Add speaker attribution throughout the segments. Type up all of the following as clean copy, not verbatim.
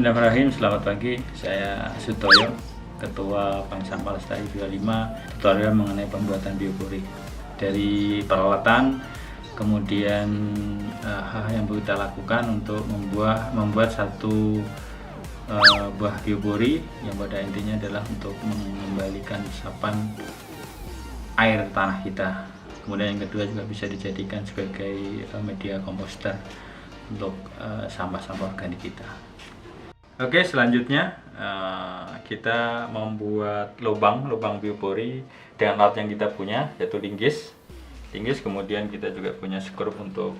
Speaker 1: Bismillahirrahmanirrahim. Selamat pagi, saya Sutoyo, Ketua Bank Sampah Lestari 25. Tutorial mengenai pembuatan biopori dari peralatan, kemudian hal yang perlu kita lakukan untuk membuat satu buah biopori yang pada intinya adalah untuk mengembalikan resapan air tanah kita. Kemudian yang kedua juga bisa dijadikan sebagai media komposter untuk sampah-sampah organik kita. Oke, selanjutnya kita membuat lubang biopori dengan alat yang kita punya, yaitu linggis. Kemudian kita juga punya skrup untuk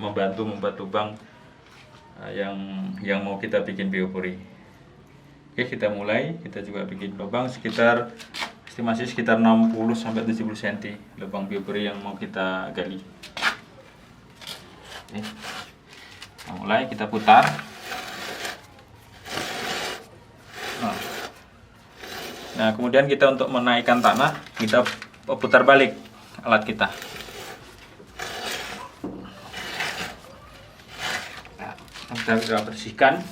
Speaker 1: membantu membuat lubang yang mau kita bikin biopori. Oke, kita mulai. Kita juga bikin lubang estimasi sekitar 60-70 cm lubang biopori yang mau kita gali. Oke. Kita mulai, kita putar. Nah, kemudian kita untuk menaikkan tanah, kita putar balik alat kita. Nah, kita bersihkan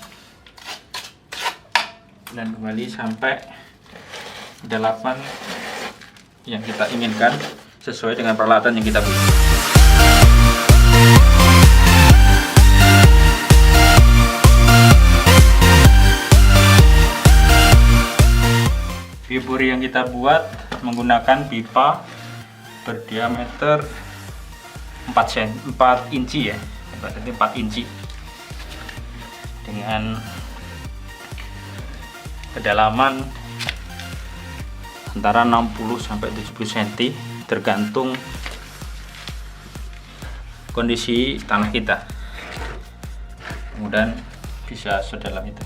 Speaker 1: dan kembali sampai dalaman yang kita inginkan sesuai dengan peralatan yang kita punya. Biopori yang kita buat menggunakan pipa berdiameter 4 inci ya, berarti 4 inci dengan kedalaman antara 60-70 cm tergantung kondisi tanah kita, kemudian bisa sedalam itu.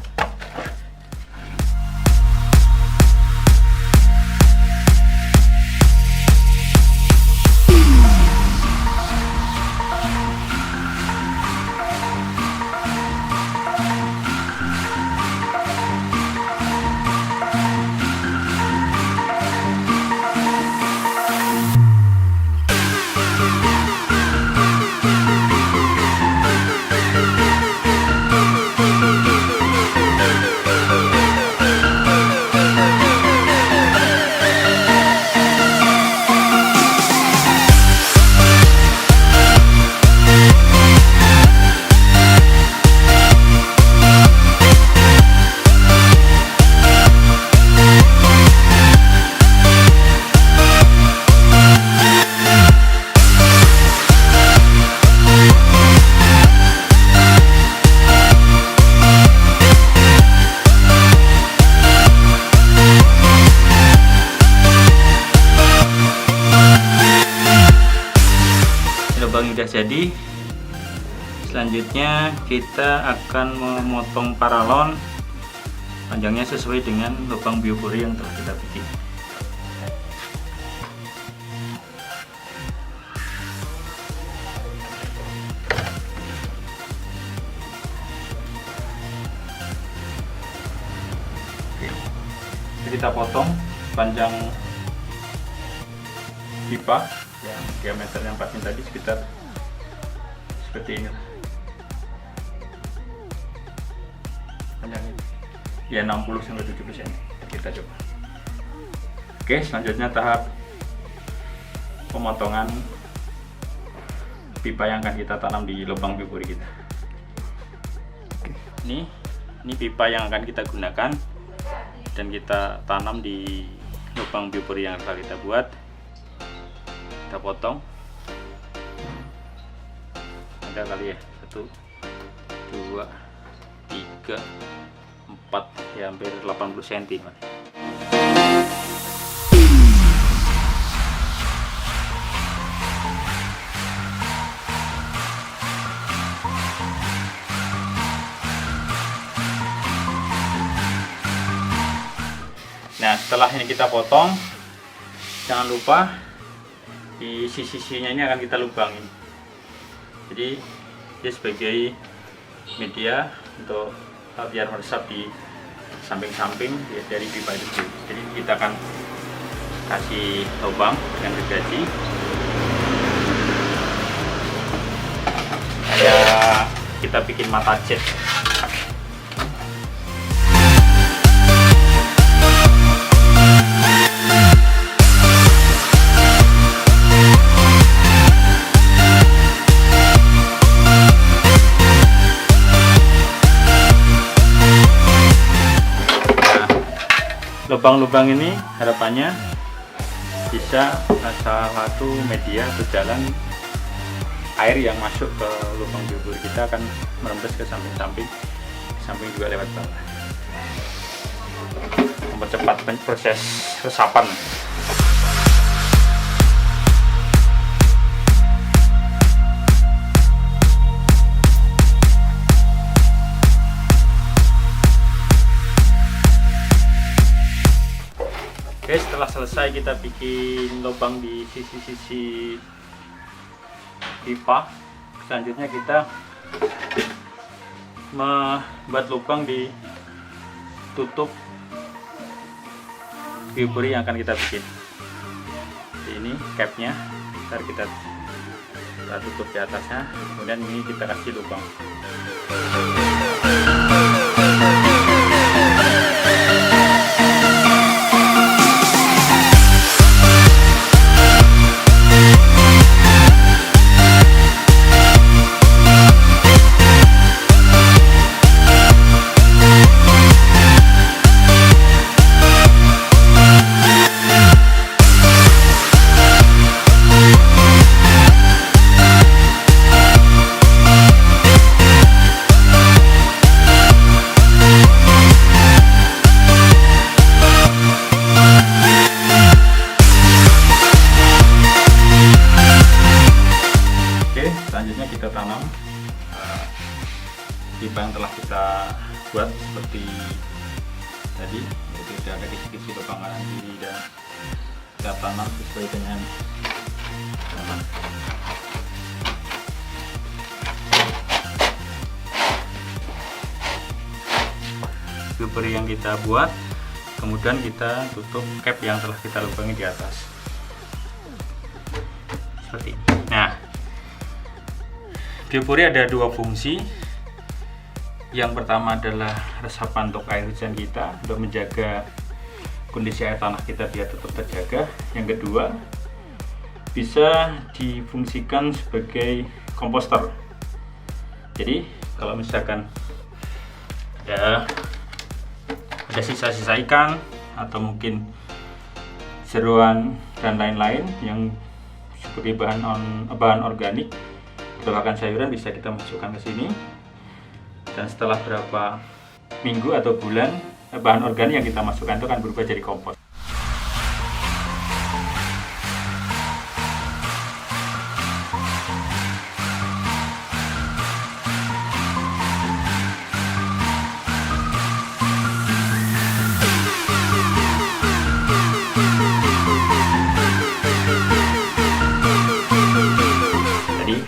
Speaker 1: Lubang sudah jadi. Selanjutnya kita akan memotong paralon panjangnya sesuai dengan lubang biopori yang telah kita bikin. Oke. Kita potong panjang pipa yang diameternya 4 cm tadi sekitar seperti ini, panjangnya ya 60-70 cm. Kita coba. Oke, selanjutnya tahap pemotongan pipa yang akan kita tanam di lubang biopori kita. Ini pipa yang akan kita gunakan dan kita tanam di lubang biopori yang akan kita buat. Kita potong, ada kali ya, 1, 2, 3, 4, ya hampir 80 cm. Nah, setelah ini kita potong, jangan lupa di sisi-sisinya ini akan kita lubangi. Jadi dia sebagai media untuk biar meresap di samping-samping dari pipa itu. Jadi kita akan kasih lubang dengan gergaji. Kayak kita bikin mata jet. lubang-lubang ini harapannya bisa salah satu media atau jalan air yang masuk ke lubang biopori kita akan merembes ke samping-samping, samping juga lewat bawah, mempercepat proses resapan. Oke, setelah selesai kita bikin lubang di sisi-sisi pipa, selanjutnya kita membuat lubang di tutup biopori yang akan kita bikin. Ini capnya, ntar kita tutup di atasnya, kemudian ini kita kasih lubang. Selanjutnya kita tanam pipa yang telah kita buat seperti tadi, yaitu ada kisi-kisi lubang kanan kiri, dan kita tanam sesuai dengan tanaman. Biopori yang kita buat, kemudian kita tutup cap yang telah kita lubangi di atas seperti ini. Nah, biopori ada dua fungsi. Yang pertama adalah resapan untuk air hujan kita, untuk menjaga kondisi air tanah kita biar tetap terjaga. Yang kedua, bisa difungsikan sebagai komposter. Jadi kalau misalkan ya ada sisa-sisa ikan atau mungkin jeroan dan lain-lain yang sebagai bahan organik atau bahkan sayuran, bisa kita masukkan ke sini, dan setelah berapa minggu atau bulan bahan organik yang kita masukkan itu akan berubah jadi kompos.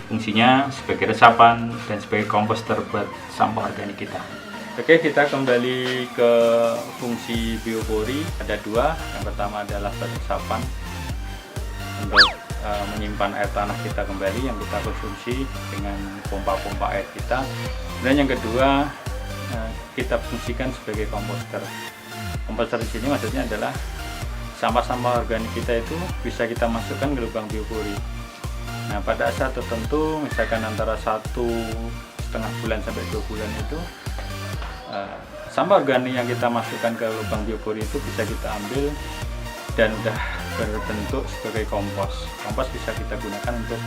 Speaker 1: Fungsinya sebagai resapan dan sebagai komposter buat sampah organik kita. Oke, kita kembali ke fungsi biopori. Ada dua. Yang pertama adalah resapan untuk menyimpan air tanah kita kembali yang kita konsumsi dengan pompa-pompa air kita. Dan yang kedua, kita fungsikan sebagai komposter. Komposter di sini maksudnya adalah sampah-sampah organik kita itu bisa kita masukkan ke lubang biopori. Nah, pada saat tertentu, misalkan antara 1,5 bulan sampai 2 bulan itu, sampah organik yang kita masukkan ke lubang biopori itu bisa kita ambil dan udah berbentuk sebagai kompos. Kompos bisa kita gunakan untuk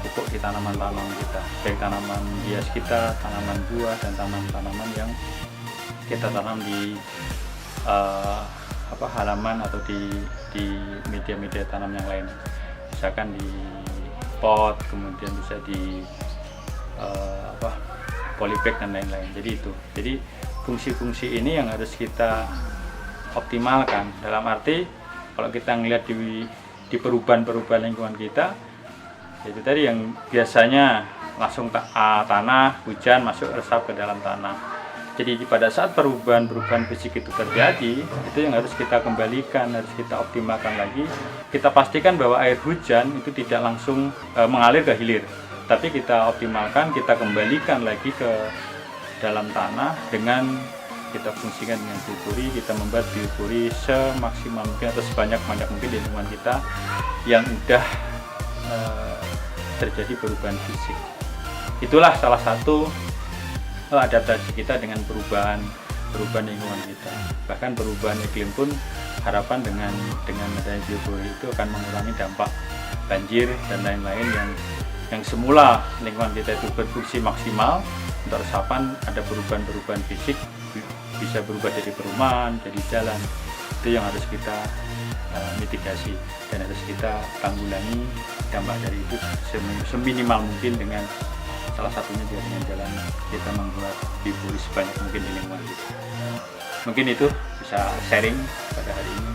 Speaker 1: pupuk di tanaman-tanaman kita, baik tanaman hias kita, tanaman buah, dan tanaman-tanaman yang kita tanam di halaman atau di media-media tanam yang lain. Misalkan di pot, kemudian bisa di polybag dan lain-lain. Jadi fungsi-fungsi ini yang harus kita optimalkan. Dalam arti kalau kita ngelihat di perubahan lingkungan kita, itu tadi yang biasanya langsung tanah hujan masuk resap ke dalam tanah. Jadi pada saat perubahan fisik itu terjadi, itu yang harus kita kembalikan, harus kita optimalkan lagi. Kita pastikan bahwa air hujan itu tidak langsung mengalir ke hilir, tapi kita optimalkan, kita kembalikan lagi ke dalam tanah dengan kita fungsikan dengan biopori. Kita membuat biopori semaksimal mungkin atau sebanyak-banyak mungkin di lingkungan kita yang udah terjadi perubahan fisik. Itulah salah satu adaptasi kita dengan perubahan perubahan lingkungan kita. Bahkan perubahan iklim pun harapan dengan adanya biopori itu akan mengurangi dampak banjir dan lain-lain yang semula lingkungan kita itu berfungsi maksimal untuk resapan, ada perubahan fisik, bisa berubah jadi perumahan, jadi jalan. Itu yang harus kita mitigasi dan harus kita tanggulangi dampak dari itu seminimal mungkin, dengan salah satunya dengan jalan kita membuat biopori sebanyak mungkin di lingkungan kita. Mungkin itu bisa sharing pada hari ini.